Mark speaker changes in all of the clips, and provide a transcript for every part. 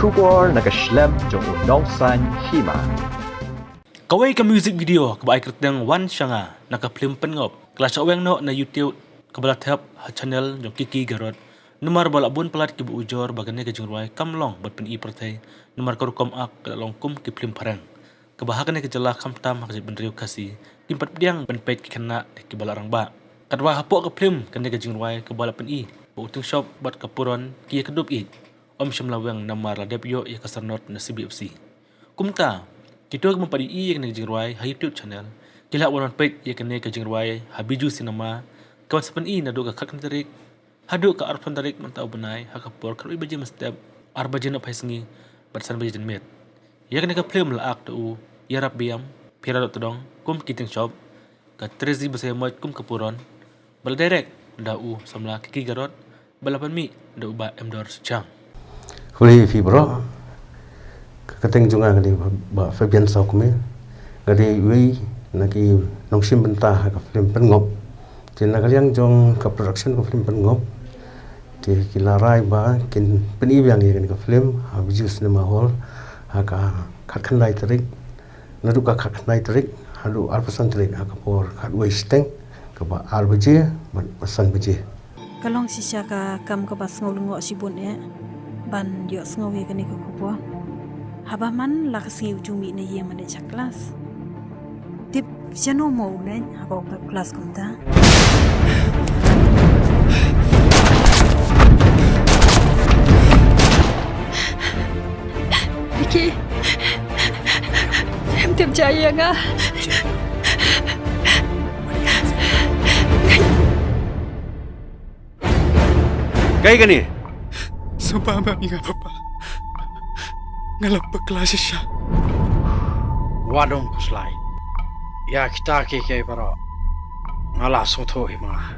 Speaker 1: Kubor nakaslem jong unongsan hima.
Speaker 2: Kawai ka music video ka baik kerteng wan syanga naka film pengop kelas aweng no na YouTube kabala tab channel jong Kiki Garot numar bala bun pelat ki bu ujor bagane ka jingruai kamlong bat pen i pertai numar ka rukom ak ka longkum ki film parang kebahakan ke jela kam tam ka benriu kasi timpat diang ben pet ki kena ki bala rang ba kadwa hapok ka film kan ka jingruai ka bala pen i bu uting shop bat kapuron ki kedup i om syamlaweng namar la debyo ya kasarnot na CBFC kumta kita mempadi i yang jingruai ha YouTube channel kila wanan pek ya kene ka jingruai habiju sinema kawan sepen i na doga khat tarik hadu ka arfan tarik mantau benai ha kapor ka baje mestep arbaje na paisengi barsan baje met ya kene ka film la ak tu ya rabiam pira dot dong kum kiting shop ka trezi base moy kum kapuron bal direct da u samla Kiki Garot balapan mi da uba emdor suchang
Speaker 3: Huli fibro kateng junga gadi ba Fabian Saukme gadi wi naki nongsim bentah ka film pengop tin nagaliang jong ka production ka film pengop ti kilarai ba kin peni yang ye ka film ha biju cinema hall ha ka khatkanai tarik nadu ka khatkanai tarik halu arpasan tarik ha ka por khat westeng ka ba arbaje basan baje
Speaker 4: kalong sisya ka kam ka bas ngol ngo sibun ya ban yo sngowi ka ni ka kupo habaman la kasi ujumi na ye mane cha kelas tip jano mo ne haba ka kelas kumta Vicky em tip jaya nga
Speaker 3: Gay gani
Speaker 5: Sumpah mbak ingat apa ngalap kelas siya
Speaker 6: wadong kuslai ya kita ke para ngala soto ima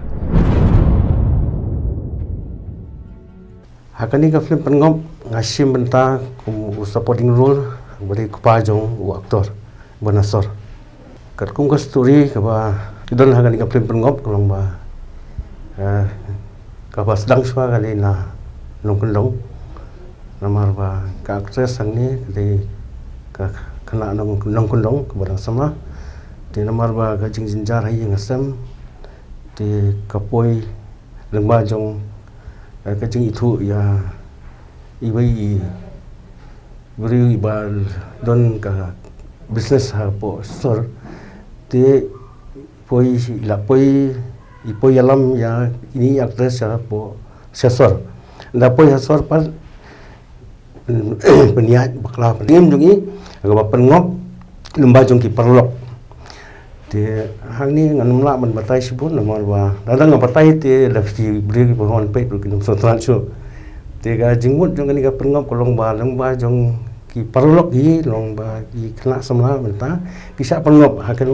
Speaker 3: hakani ka film pengop ngasim benta ku supporting role bari kupajong u aktor banasor kat kum ka story ka ba idon hakani ka film pengop kolong ba ka ba sedang swa kali na nongkendong namar ba ka aktres sang ni kali ka kena nongkendong ka barang sama di namar ba ka jinjar hai ngasam di kapoi lengba jong ka jing itu ya ibai beri ba don ka business ha po sor di poi la poi ipoi alam ya ini aktres ya po sesor da poi sesor par peniat bakla penim jungi agak pengop lemba jong ki perlok di hang ni ngan mla man batai sibun namar ba dadang batai ti lafsi beri pohon pe ru kinum sotran chu ti ga jingmut jong ni ga pengop kolong ba jong ki perlok hi long ba ki kena samla menta kisah pengop hakan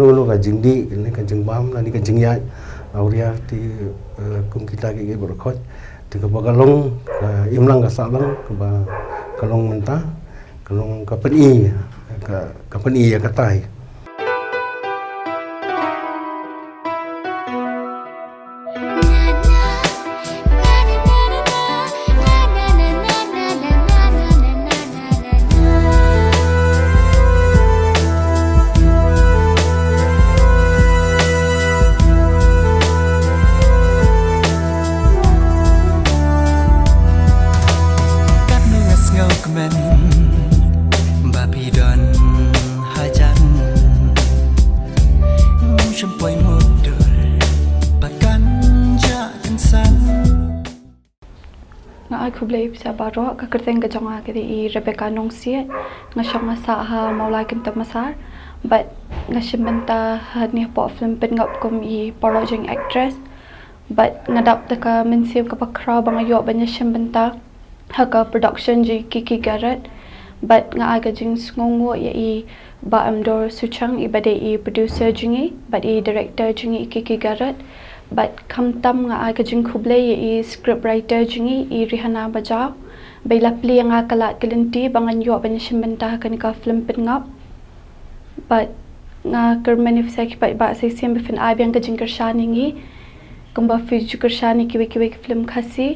Speaker 3: ulu ga jingdi ni ka jingbam ni ka jingyai auria ti kum kita ki berkhot ti ka bagalong imlang ka salang ka ba kalong menta kalong ka peni ya katai
Speaker 7: nga ai khublei pisa baro ka kerteng ka jonga ke i Rebecca nongsie nga shonga sa ha maulai kin tamasar but nga shimenta ha ni po film pen ngap kom i porojing actress but nga dap ta ka mensiv ka pakra bang ayo banya shimenta ha ka production ji Kiki Garot but nga ai ka jing ngongo ya i ba amdor suchang i bade i producer jingi but i director jingi Kiki Garot but kamtam nga ai ka jing khuble i script writer jingi i Rihanna Bajao baila pli nga kala kelinti bangan yo banya shimbenta kan ka film pengap but nga kermani fsak ba sai sim befin ai biang ka jing kershani ngi kumba fuju kershani kiwi film khasi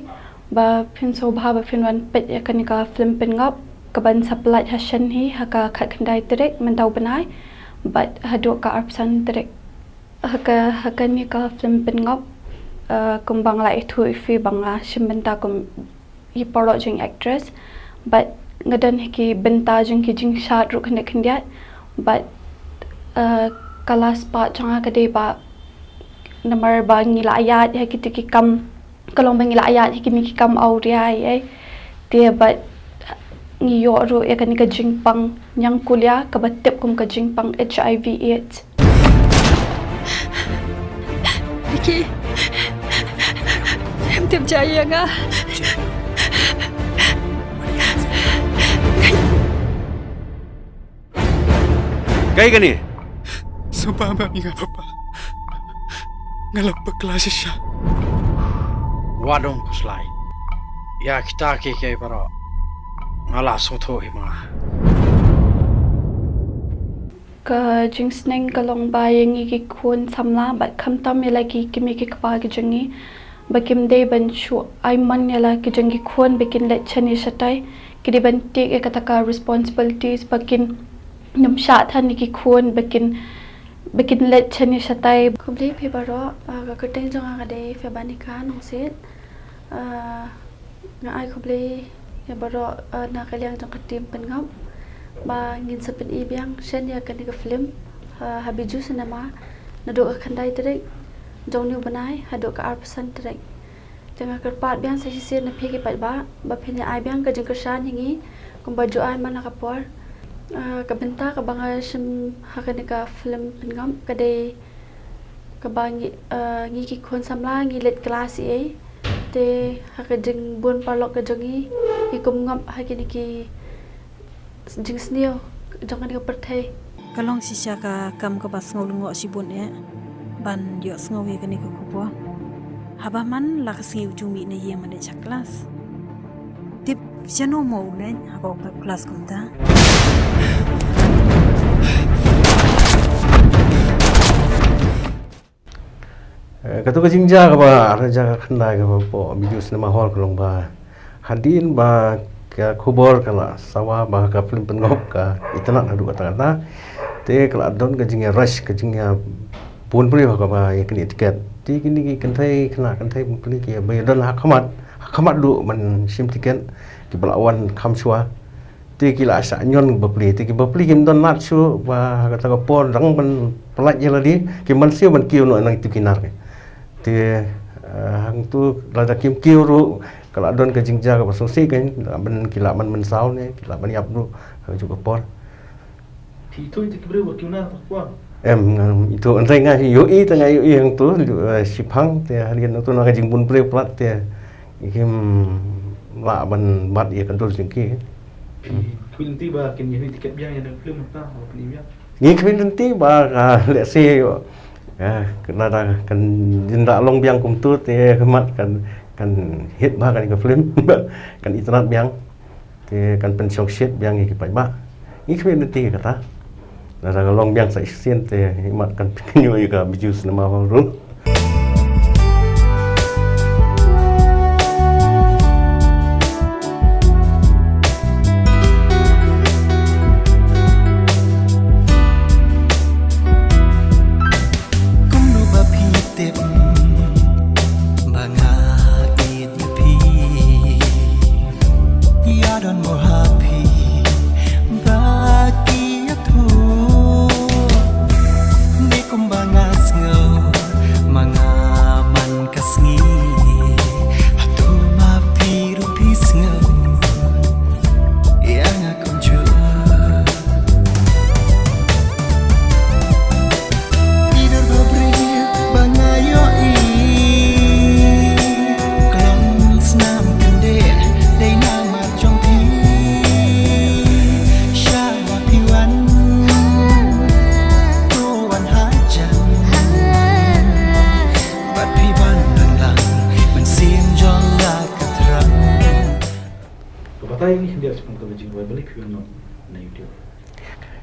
Speaker 7: ba phin so bha ba phin wan pet ya kan ka film pen ngap ka ban saplat hashan hi haka khat khandai trek man tau banai but hado ka arpsan trek haka ni ka film pen ngap kumbang lai thu fi banga shimbenta kum hi poro jing actress but ngadan ki benta jing ki jing shat ru khne khindiat but kalas pa changa ka de ba namar ba ngila ayat ha ki tiki kam kalong bangila ayat hi kini ki kam au ria ai te but ngi yo ru ya kan ka jing pang nyang kulia ka batep kum ka jing pang HIV AIDS
Speaker 4: Vicky, em tìm chạy yang ah.
Speaker 3: Kaya gani?
Speaker 5: Sumama nga papa. Ngalap kelas siya.
Speaker 6: Wadong kuslai. Ya kita keke paro. Ngala sotho hima.
Speaker 7: ka jing sneng kalong ba yang ki khun samla but kham tam ya ki kimi ki kpa ki jangi bakim de ban shu ai man ya la ki jangi khun bikin let chani satai ki de ban take e kataka responsibilities bakin nyam sha than ki khun bikin let chani satai khubli phi baro ka kuteng janga ka de fe banika nong sit nga ai khubli ya baro na kalyang jang katim pengam ba ngin sapin ibiang sen ya kan ka film habiju cinema nado khandai tere jongnu banai hado ka arpasan tere janga ka pat biang sa sisi na pheki pat ba phenya ai biang ka jing ka shan hingi kum baju ai mana ka por ka benta ka banga sim hakani ka film ngam ka de ka bangi ngi ki khon samla ngi let class e te hakajing bun parlok ka jongi ki kum ngam hakini ki jing sneo jangan ka perthai
Speaker 4: Kalong sisya ka kam ka bas ngol ngo sibun ban yo sngowi ka ni ka kupo. Haba man la ka singi ujumi na ye man cha class. Tip jano mo len haba ka class kumta.
Speaker 3: Katu ka jingja ka ba raja ka khanda ka ba po video cinema hall ka long ba hadin ba ka khubor kala sawa ba ka film pengop ka itana adu kata-kata te kala don ka jingya rush ka jingya pun pri ka ba ya kini tiket ti kini ki kantai pri ki ba don hakamat du man sim tiket ki balawan khamsua ti ki la sa nyon ba pri ti ki ba pri kim don nat su ba kata ka por rang ban pelaj ya ladi ki man siu man kiu no nang tu kinar ti hang tu rada kim kiu ru kalau don ke jingja ke pasong kan ben kila man sau ni kila ban yap ru juga por
Speaker 2: Thì thôi thì cái bữa kiểu nào quá.
Speaker 3: itu enteng ngai yoi tengah yoi yang tu sipang te harian tu nak jing bun pre plat te kim la ban bat ia kan tu singki
Speaker 2: Queen tiba kan jadi tiket biang yang ada film apa film ya.
Speaker 3: ni kvin nanti ba let's say kena dah kan jinda long biang kum tu te kemat kan hit ba kan ke film kan internet biang te kan pensiong shit biang ki pai ba ni kvin nanti kata nada long biang sa isien te himat kan pinyo ka bijus na mahorun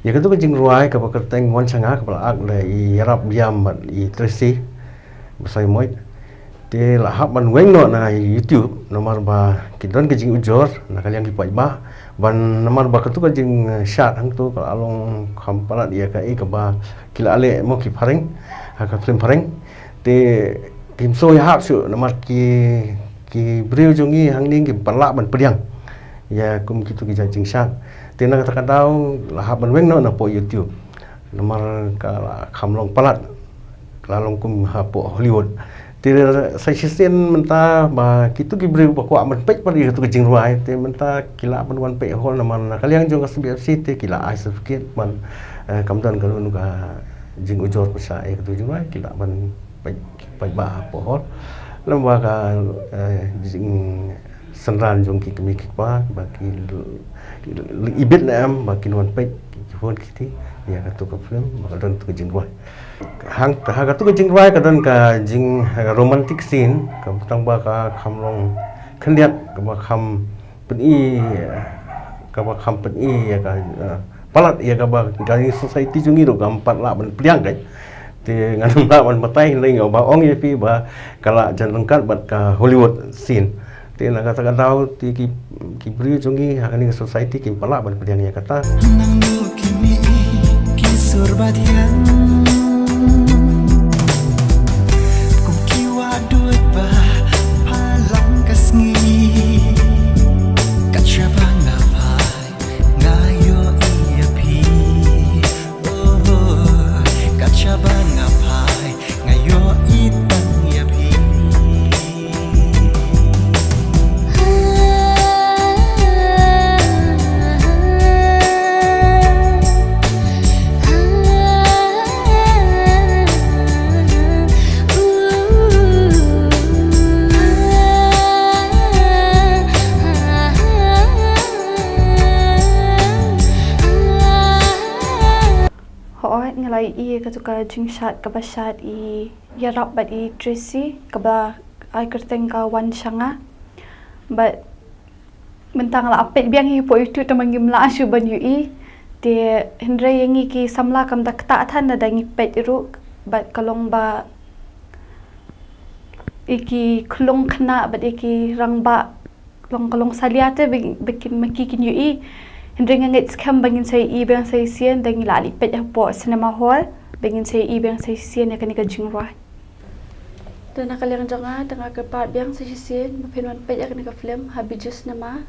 Speaker 3: ya katu jing ruai ka pakerteng mon sanga ka balak le i rap yam i tresi besai moi Te lahap man weng no na YouTube nomor ba kidon ke jing ujor na kalian ki ba ban nomor ba ketu ke jing shat hang tu kalau along kham palat ia ka e ka ba kila ale mo ki pharing ha ka film pharing te kim so ya hap su nomor ki breu jongi hang ning ki palak ban pediang ya kum kitu ki jing shat te na kata kadau lahap man weng no na po YouTube nomor ka kham long palat lalong kum ha po Hollywood Tira saya sisen menta ba kitu ki breu ba kwa man pek pari tu jing ruai te menta kila man wan pek hol na man kalian jong kas BFC te kila ai certificate man kamdan kalun ka jing ujor pasa e tu jing ruai kila man pek ba po hol lam ba ka jing sanran jong ki kemi ki pa ba ki ibit na am ba ki wan pek ki hol kiti ya ka tu ka film ba dan tu jing ruai hang tu jing ruai kadon ka jing romantic scene ka tang ba ka kham long khendiat ka ba kham pen i ya ka palat ya ka ba ka society jungi ro kam pat la ban pliang kai te ngan la ban matai lei ngau ba ong ye pi ba kala jan lengkat bat ka Hollywood scene te na kata kadau ti ki bri jungi ha ni society ki pala ban pliang ya kata
Speaker 5: nang nu kimi kisur badian
Speaker 7: i katuka jing shat ka ba shat I yarap bat I Tracy ka ba ai kerteng ka wan shanga but mentang la apet biang hi po itu tamangim la asu ban yu I te hendre yangi ki samla kam dak ta than na dangi pet ru but kalong ba iki klong khna but iki rang ba kalong saliate bikin makikin yu I Hindri ngangit skam bangin saya I bang saya sian dangi lali pet po cinema hall bangin saya I bang saya sian ya kani ka jingrai. Dan nakaliang janga tengah kepat bang saya sian mapinwan pet ya kani ka film habijus nama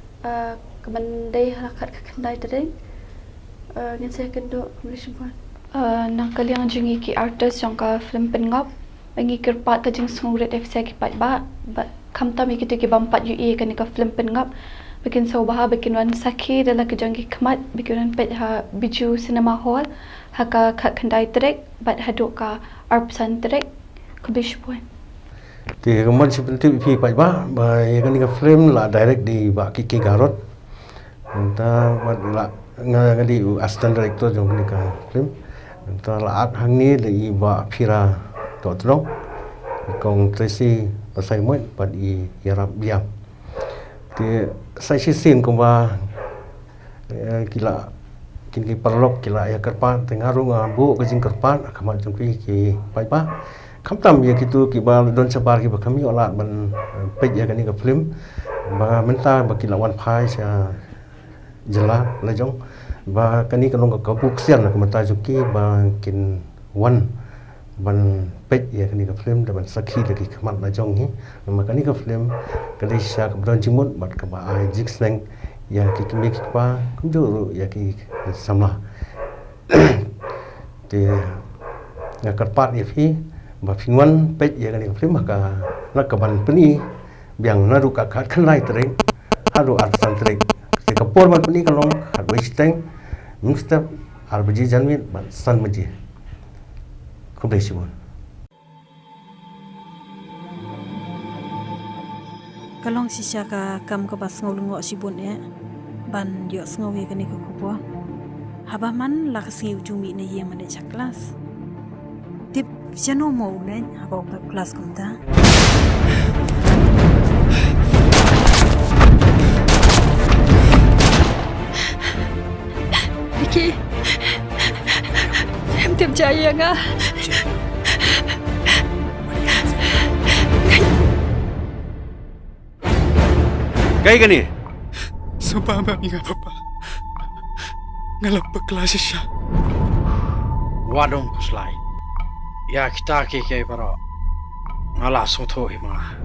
Speaker 7: kemandai halakat ka kendai tadeng ngin saya kendo kumlishuan. Nakaliang jingi ki artist yang ka film pengop bangi kerpat ka jing sungret FC ki pat ba kamta mi kitu ki bampat UI kani ka film pengop bikin sobaha bikin wan sakhi dala ke jangi khamat bikin wan pet ha biju cinema hall ha ka khandai trek bat haduk ka arpsan trek kubishpuan
Speaker 3: ti kemudian seperti pi pai ba ya kan ka film la direct di ba ki garot entah wat la ngadi assistant director jong ni ka film entah la at hang ni di ba phira to tro kong Tracy assignment pat I yarap biam ti saya sisin kumba kila kini perlok kila ya kerpan tengaru ngabu ke jing kerpan kamat jungki ki pai pa kamtam ya kitu ki ba don sabar ki ba kami olat ban pej ya kani ka film ba menta ba kila wan phai sa jela lajong ba kani kalong ka buk sian ka menta jungki ba kin wan ban pej ya kani ka film da ban sakhi lagi kamat lajong hi makani ka film kali sya ka don jimut bat ka ba ai jikseng ya ki kimi ki pa kumjuru ya ki samla te ya karpat ya fi ba finwan pej ya kani ka film maka nak ka ban peni biang na ru ka khat khanai treng haru arsan treng te ka por ban peni kalong hat westeng mustap arbaji janwit ban san maji
Speaker 4: Kalong sisya ka kam ka bas ngol ngo sibun ban yo sngowi ka ni ko kupo habaman la kasi ujumi na yema de chaklas tip jano mo len haba ka class kumta Vicky em tìm chạy nga
Speaker 3: Gaya gani.
Speaker 5: Sumpah mbak ingat apa? Ngalap kelas siya.
Speaker 6: Wadong kuslay. Ya kita keke pero ngala sotho ima.